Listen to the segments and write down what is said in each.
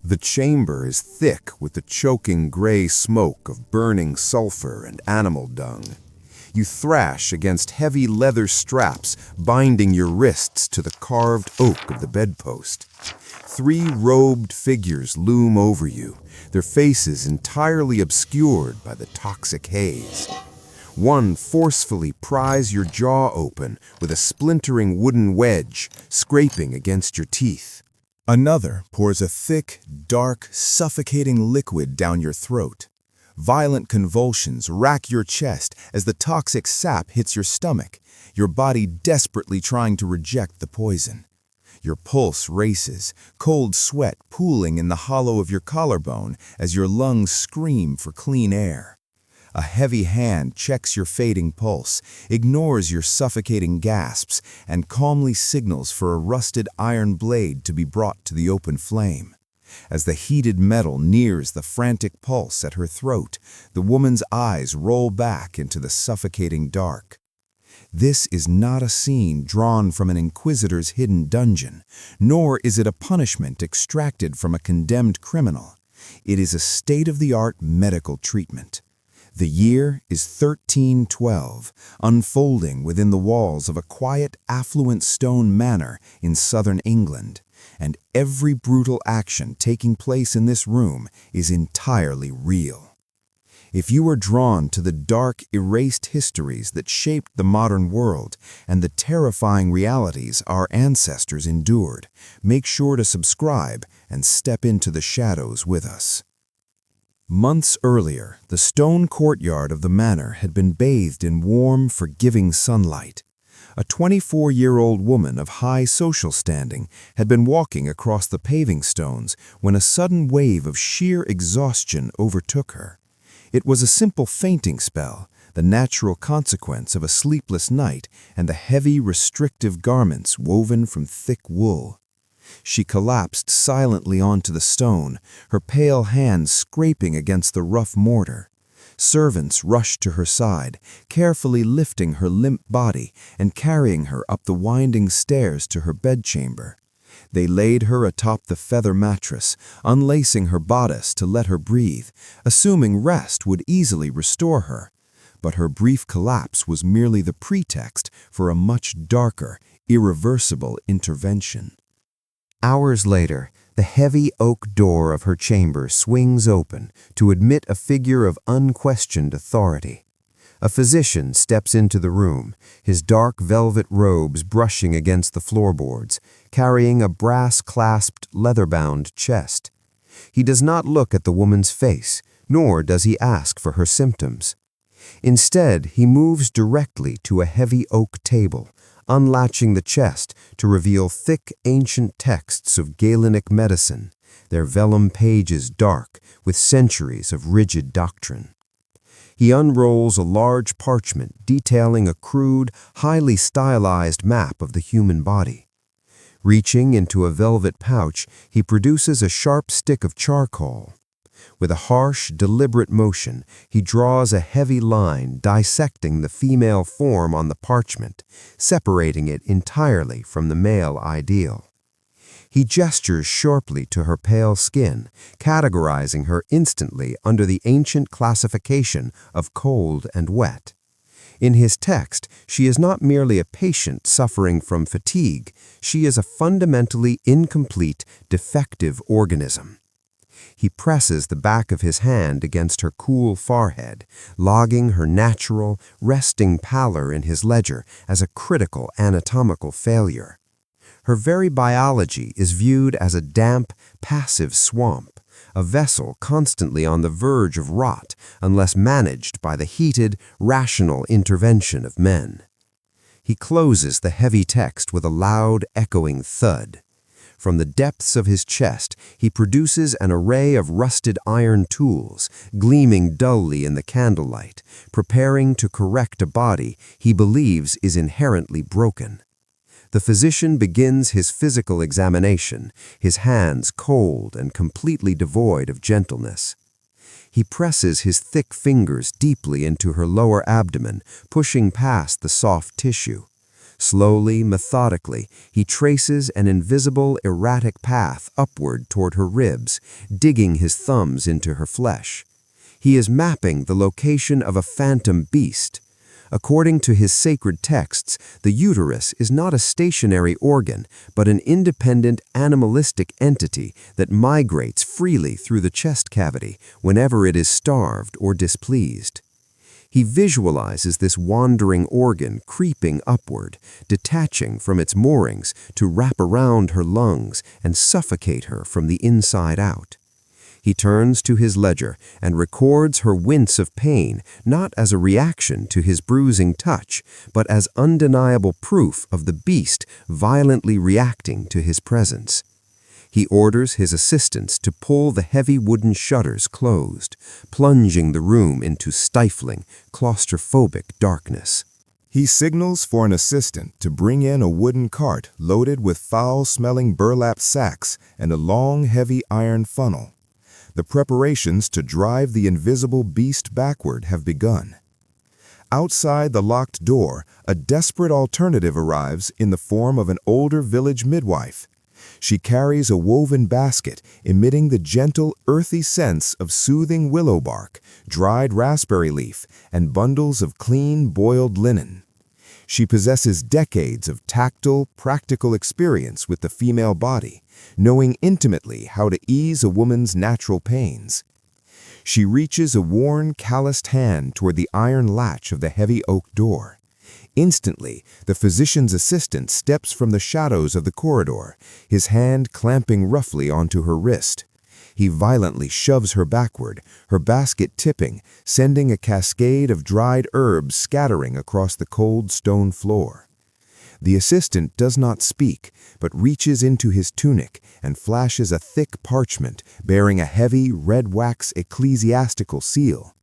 The chamber is thick with the choking gray smoke of burning sulfur and animal dung. You thrash against heavy leather straps binding your wrists to the carved oak of the bedpost. 3 robed figures loom over you, their faces entirely obscured by the toxic haze. One forcefully pries your jaw open with a splintering wooden wedge, scraping against your teeth. Another pours a thick, dark, suffocating liquid down your throat. Violent convulsions rack your chest as the toxic sap hits your stomach, your body desperately trying to reject the poison. Your pulse races, cold sweat pooling in the hollow of your collarbone as your lungs scream for clean air. A heavy hand checks your fading pulse, ignores your suffocating gasps, and calmly signals for a rusted iron blade to be brought to the open flame. As the heated metal nears the frantic pulse at her throat, the woman's eyes roll back into the suffocating dark. This is not a scene drawn from an inquisitor's hidden dungeon, nor is it a punishment extracted from a condemned criminal. It is a state-of-the-art medical treatment. The year is 1312, unfolding within the walls of a quiet, affluent stone manor in southern England, and every brutal action taking place in this room is entirely real. If you are drawn to the dark, erased histories that shaped the modern world and the terrifying realities our ancestors endured, make sure to subscribe and step into the shadows with us. Months earlier, the stone courtyard of the manor had been bathed in warm, forgiving sunlight. A 24-year-old woman of high social standing had been walking across the paving stones when a sudden wave of sheer exhaustion overtook her. It was a simple fainting spell, the natural consequence of a sleepless night and the heavy, restrictive garments woven from thick wool. She collapsed silently onto the stone, her pale hands scraping against the rough mortar. Servants rushed to her side, carefully lifting her limp body and carrying her up the winding stairs to her bedchamber. They laid her atop the feather mattress, unlacing her bodice to let her breathe, assuming rest would easily restore her. But her brief collapse was merely the pretext for a much darker, irreversible intervention. Hours later, the heavy oak door of her chamber swings open to admit a figure of unquestioned authority. A physician steps into the room, his dark velvet robes brushing against the floorboards, carrying a brass-clasped, leather-bound chest. He does not look at the woman's face, nor does he ask for her symptoms. Instead, he moves directly to a heavy oak table, unlatching the chest to reveal thick, ancient texts of Galenic medicine, their vellum pages dark with centuries of rigid doctrine. He unrolls a large parchment detailing a crude, highly stylized map of the human body. Reaching into a velvet pouch, he produces a sharp stick of charcoal. With a harsh, deliberate motion, he draws a heavy line dissecting the female form on the parchment, separating it entirely from the male ideal. He gestures sharply to her pale skin, categorizing her instantly under the ancient classification of cold and wet. In his text, she is not merely a patient suffering from fatigue, she is a fundamentally incomplete, defective organism. He presses the back of his hand against her cool forehead, logging her natural, resting pallor in his ledger as a critical anatomical failure. Her very biology is viewed as a damp, passive swamp, a vessel constantly on the verge of rot unless managed by the heated, rational intervention of men. He closes the heavy text with a loud, echoing thud. From the depths of his chest, he produces an array of rusted iron tools, gleaming dully in the candlelight, preparing to correct a body he believes is inherently broken. The physician begins his physical examination, his hands cold and completely devoid of gentleness. He presses his thick fingers deeply into her lower abdomen, pushing past the soft tissue. Slowly, methodically, he traces an invisible, erratic path upward toward her ribs, digging his thumbs into her flesh. He is mapping the location of a phantom beast. According to his sacred texts, the uterus is not a stationary organ, but an independent animalistic entity that migrates freely through the chest cavity whenever it is starved or displeased. He visualizes this wandering organ creeping upward, detaching from its moorings to wrap around her lungs and suffocate her from the inside out. He turns to his ledger and records her wince of pain, not as a reaction to his bruising touch, but as undeniable proof of the beast violently reacting to his presence. He orders his assistants to pull the heavy wooden shutters closed, plunging the room into stifling, claustrophobic darkness. He signals for an assistant to bring in a wooden cart loaded with foul-smelling burlap sacks and a long, heavy iron funnel. The preparations to drive the invisible beast backward have begun. Outside the locked door, a desperate alternative arrives in the form of an older village midwife. She carries a woven basket, emitting the gentle, earthy scents of soothing willow bark, dried raspberry leaf, and bundles of clean, boiled linen. She possesses decades of tactile, practical experience with the female body, knowing intimately how to ease a woman's natural pains. She reaches a worn, calloused hand toward the iron latch of the heavy oak door. Instantly, the physician's assistant steps from the shadows of the corridor, his hand clamping roughly onto her wrist. He violently shoves her backward, her basket tipping, sending a cascade of dried herbs scattering across the cold stone floor. The assistant does not speak, but reaches into his tunic and flashes a thick parchment bearing a heavy, red wax ecclesiastical seal.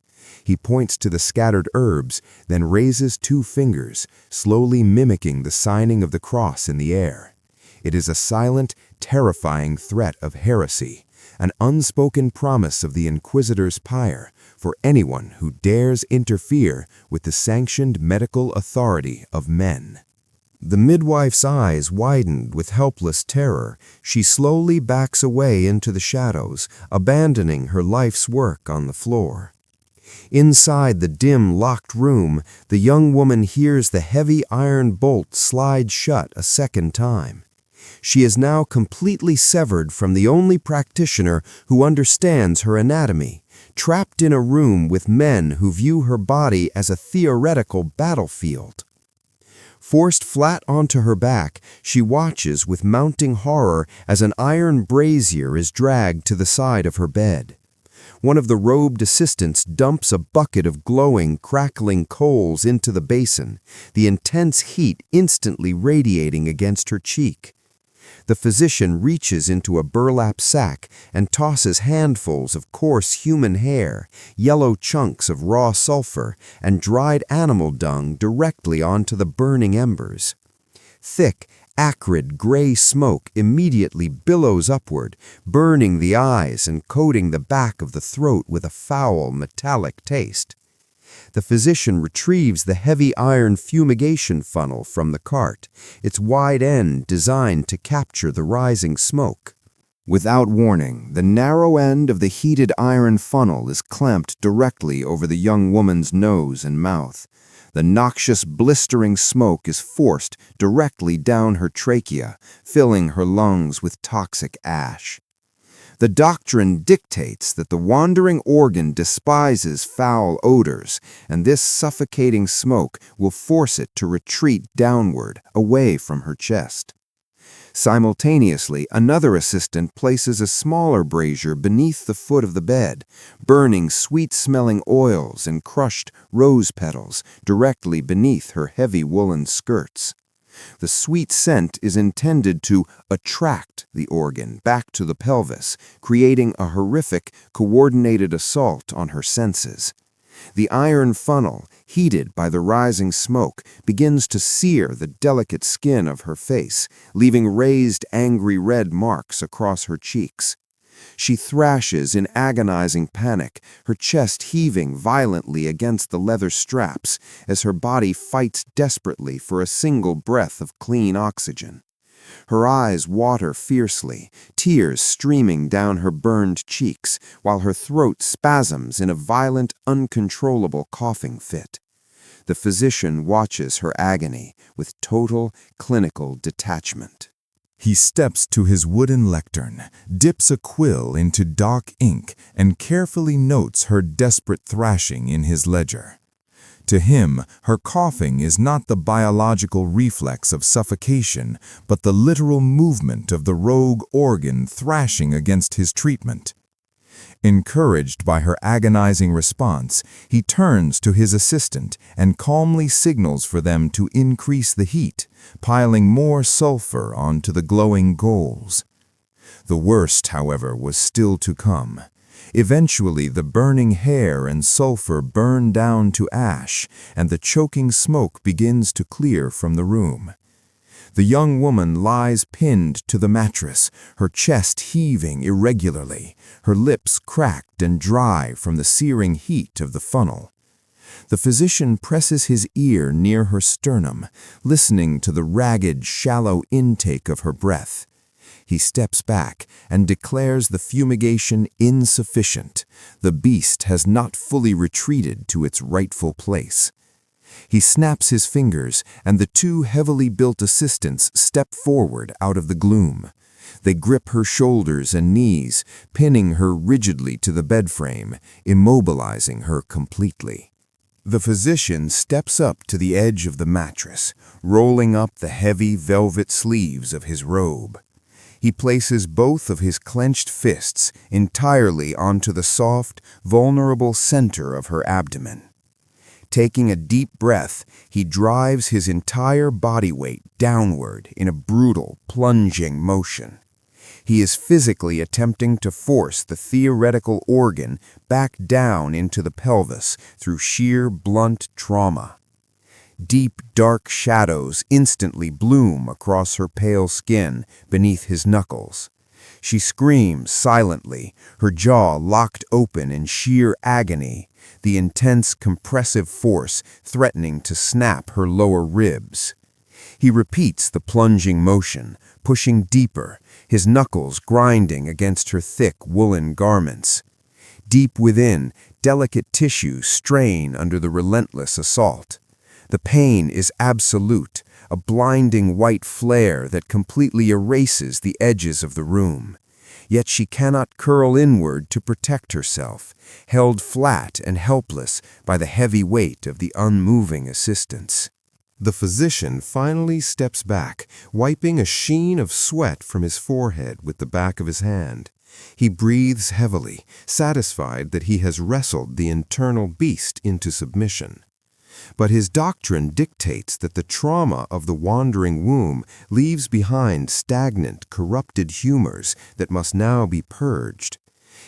He points to the scattered herbs, then raises 2 fingers, slowly mimicking the signing of the cross in the air. It is a silent, terrifying threat of heresy, an unspoken promise of the Inquisitor's pyre for anyone who dares interfere with the sanctioned medical authority of men. The midwife's eyes widened with helpless terror. She slowly backs away into the shadows, abandoning her life's work on the floor. Inside the dim, locked room, the young woman hears the heavy iron bolt slide shut a second time. She is now completely severed from the only practitioner who understands her anatomy, trapped in a room with men who view her body as a theoretical battlefield. Forced flat onto her back, she watches with mounting horror as an iron brazier is dragged to the side of her bed. One of the robed assistants dumps a bucket of glowing, crackling coals into the basin, the intense heat instantly radiating against her cheek. The physician reaches into a burlap sack and tosses handfuls of coarse human hair, yellow chunks of raw sulfur, and dried animal dung directly onto the burning embers. Thick, acrid gray smoke immediately billows upward, burning the eyes and coating the back of the throat with a foul, metallic taste. The physician retrieves the heavy iron fumigation funnel from the cart, its wide end designed to capture the rising smoke. Without warning, the narrow end of the heated iron funnel is clamped directly over the young woman's nose and mouth. The noxious, blistering smoke is forced directly down her trachea, filling her lungs with toxic ash. The doctrine dictates that the wandering organ despises foul odors, and this suffocating smoke will force it to retreat downward, away from her chest. Simultaneously, another assistant places a smaller brazier beneath the foot of the bed, burning sweet-smelling oils and crushed rose petals directly beneath her heavy woolen skirts. The sweet scent is intended to attract the organ back to the pelvis, creating a horrific, coordinated assault on her senses. The iron funnel, heated by the rising smoke, begins to sear the delicate skin of her face, leaving raised, angry red marks across her cheeks. She thrashes in agonizing panic, her chest heaving violently against the leather straps as her body fights desperately for a single breath of clean oxygen. Her eyes water fiercely, tears streaming down her burned cheeks, while her throat spasms in a violent, uncontrollable coughing fit. The physician watches her agony with total clinical detachment. He steps to his wooden lectern, dips a quill into dark ink, and carefully notes her desperate thrashing in his ledger. To him, her coughing is not the biological reflex of suffocation, but the literal movement of the rogue organ thrashing against his treatment. Encouraged by her agonizing response, he turns to his assistant and calmly signals for them to increase the heat, piling more sulfur onto the glowing coals. The worst, however, was still to come. Eventually, the burning hair and sulfur burn down to ash, and the choking smoke begins to clear from the room. The young woman lies pinned to the mattress, her chest heaving irregularly, her lips cracked and dry from the searing heat of the funnel. The physician presses his ear near her sternum, listening to the ragged, shallow intake of her breath. He steps back and declares the fumigation insufficient. The beast has not fully retreated to its rightful place. He snaps his fingers, and the two heavily built assistants step forward out of the gloom. They grip her shoulders and knees, pinning her rigidly to the bed frame, immobilizing her completely. The physician steps up to the edge of the mattress, rolling up the heavy velvet sleeves of his robe. He places both of his clenched fists entirely onto the soft, vulnerable center of her abdomen. Taking a deep breath, he drives his entire body weight downward in a brutal, plunging motion. He is physically attempting to force the theoretical organ back down into the pelvis through sheer, blunt trauma. Deep, dark shadows instantly bloom across her pale skin beneath his knuckles. She screams silently, her jaw locked open in sheer agony, the intense compressive force threatening to snap her lower ribs. He repeats the plunging motion, pushing deeper, his knuckles grinding against her thick woolen garments. Deep within, delicate tissues strain under the relentless assault. The pain is absolute, a blinding white flare that completely erases the edges of the room. Yet she cannot curl inward to protect herself, held flat and helpless by the heavy weight of the unmoving assistants. The physician finally steps back, wiping a sheen of sweat from his forehead with the back of his hand. He breathes heavily, satisfied that he has wrestled the internal beast into submission. But his doctrine dictates that the trauma of the wandering womb leaves behind stagnant, corrupted humors that must now be purged.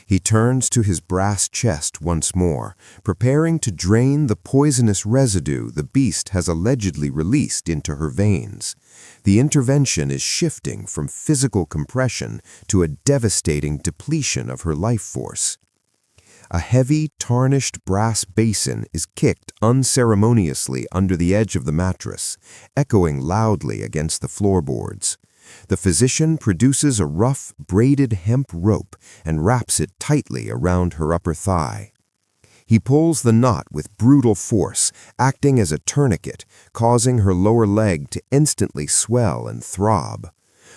He turns to his brass chest once more, preparing to drain the poisonous residue the beast has allegedly released into her veins. The intervention is shifting from physical compression to a devastating depletion of her life force. A heavy, tarnished brass basin is kicked unceremoniously under the edge of the mattress, echoing loudly against the floorboards. The physician produces a rough, braided hemp rope and wraps it tightly around her upper thigh. He pulls the knot with brutal force, acting as a tourniquet, causing her lower leg to instantly swell and throb.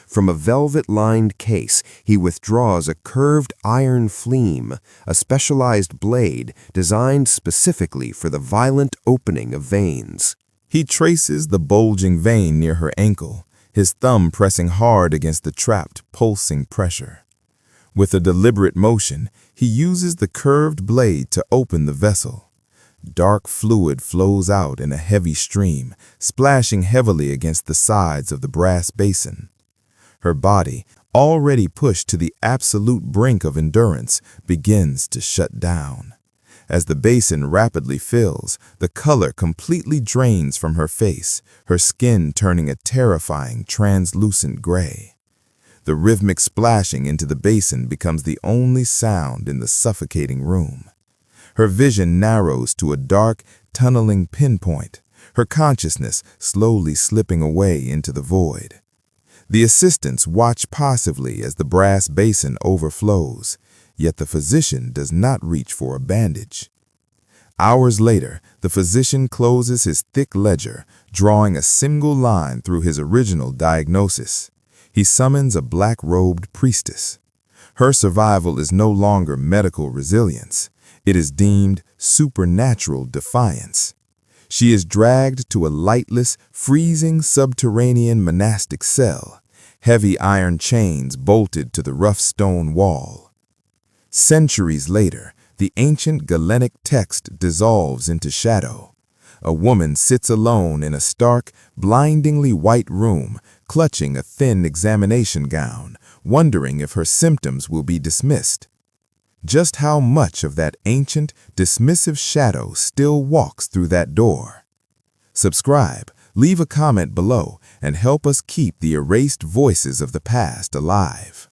From a velvet-lined case, he withdraws a curved iron fleam, a specialized blade designed specifically for the violent opening of veins. He traces the bulging vein near her ankle, his thumb pressing hard against the trapped, pulsing pressure. With a deliberate motion, he uses the curved blade to open the vessel. Dark fluid flows out in a heavy stream, splashing heavily against the sides of the brass basin. Her body, already pushed to the absolute brink of endurance, begins to shut down. As the basin rapidly fills, the color completely drains from her face, her skin turning a terrifying translucent gray. The rhythmic splashing into the basin becomes the only sound in the suffocating room. Her vision narrows to a dark, tunneling pinpoint, her consciousness slowly slipping away into the void. The assistants watch passively as the brass basin overflows, yet the physician does not reach for a bandage. Hours later, the physician closes his thick ledger, drawing a single line through his original diagnosis. He summons a black-robed priestess. Her survival is no longer medical resilience. It is deemed supernatural defiance. She is dragged to a lightless, freezing subterranean monastic cell, heavy iron chains bolted to the rough stone wall. Centuries later, the ancient Galenic text dissolves into shadow. A woman sits alone in a stark, blindingly white room, clutching a thin examination gown, wondering if her symptoms will be dismissed. Just how much of that ancient, dismissive shadow still walks through that door? Subscribe, leave a comment below, and help us keep the erased voices of the past alive.